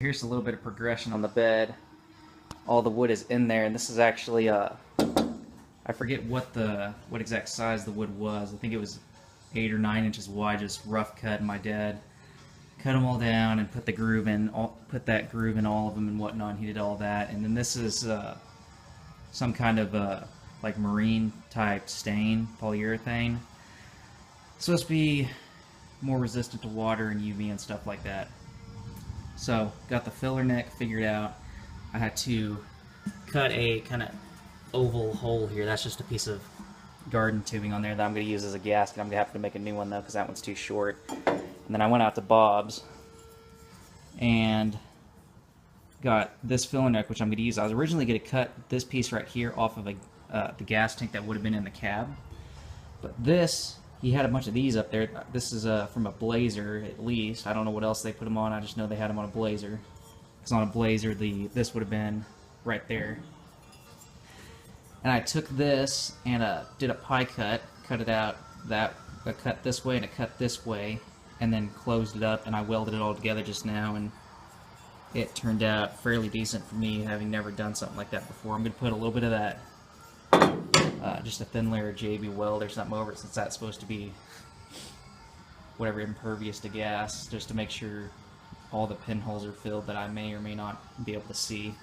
Here's a little bit of progression on the bed. All the wood is in there, and this is actually I forget what exact size the wood was. I think it was 8 or 9 inches wide, just rough cut. And my dad cut them all down and put the groove in, put that groove in all of them and whatnot. He did all that, and then this is some kind of like marine type stain, polyurethane. It's supposed to be more resistant to water and UV and stuff like that. So, got the filler neck figured out. I had to cut a kind of oval hole here. That's just a piece of garden tubing on there that I'm going to use as a gasket. I'm going to have to make a new one though because that one's too short. And then I went out to Bob's and got this filler neck, which I'm going to use. I was originally going to cut this piece right here off of the gas tank that would have been in the cab. But this, he had a bunch of these up there. This is from a Blazer, at least. I don't know what else they put them on. I just know they had them on a Blazer. Because on a Blazer, this would have been right there. And I took this and did a pie cut, cut it out, a cut this way and a cut this way, and then closed it up, and I welded it all together just now, and it turned out fairly decent for me, having never done something like that before. I'm going to put a little bit of that just a thin layer of JB weld or something over it, since that's supposed to be whatever, impervious to gas, just to make sure all the pinholes are filled that I may or may not be able to see.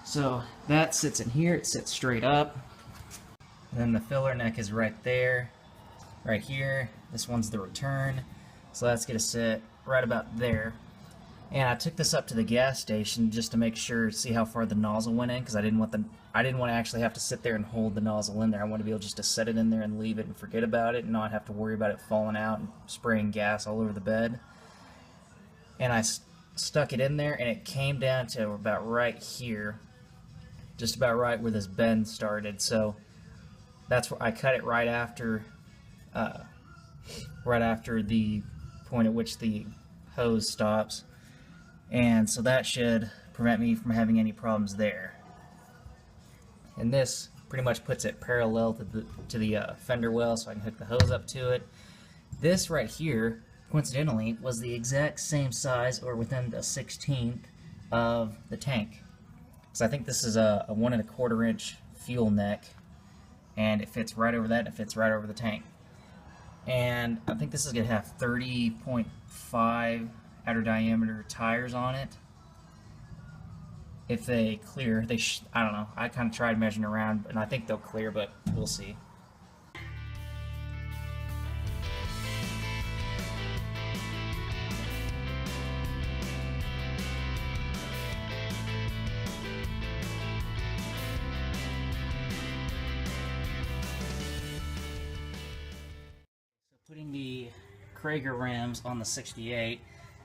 So that sits in here, it sits straight up. And then the filler neck is right there, right here. This one's the return, so that's going to sit right about there. And I took this up to the gas station just to make sure, see how far the nozzle went in, because I didn't want to actually have to sit there and hold the nozzle in there. I want to be able just to set it in there and leave it and forget about it and not have to worry about it falling out and spraying gas all over the bed. And I stuck it in there, and it came down to about right here, just about right where this bend started. So that's where I cut it right after the point at which the hose stops. And so that should prevent me from having any problems there. And this pretty much puts it parallel to the fender well, so I can hook the hose up to it. This right here, coincidentally, was the exact same size, or within the 1/16th of the tank. So I think this is a 1 1/4 inch fuel neck, and it fits right over that, and it fits right over the tank. And I think this is going to have 30.5 outer diameter tires on it. If they clear, I don't know. I kind of tried measuring around, and I think they'll clear, but we'll see. So putting the Krager rims on the 68,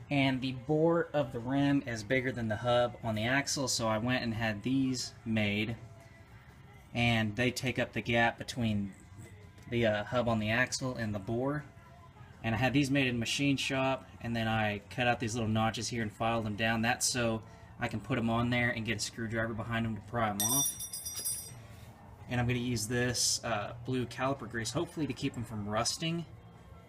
and the bore of the rim is bigger than the hub on the axle, so I went and had these made, and they take up the gap between the hub on the axle and the bore. And I had these made in machine shop, and then I cut out these little notches here and filed them down. That's so I can put them on there and get a screwdriver behind them to pry them off. And I'm going to use this blue caliper grease, hopefully to keep them from rusting.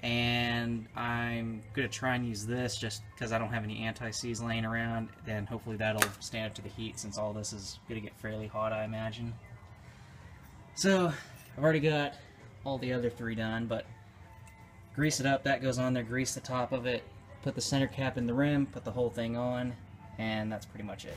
And I'm going to try and use this just because I don't have any anti-seize laying around, and hopefully that'll stand up to the heat, since all this is going to get fairly hot, I imagine. So I've already got all the other 3 done, but grease it up, that goes on there, grease the top of it, put the center cap in the rim, put the whole thing on, and that's pretty much it.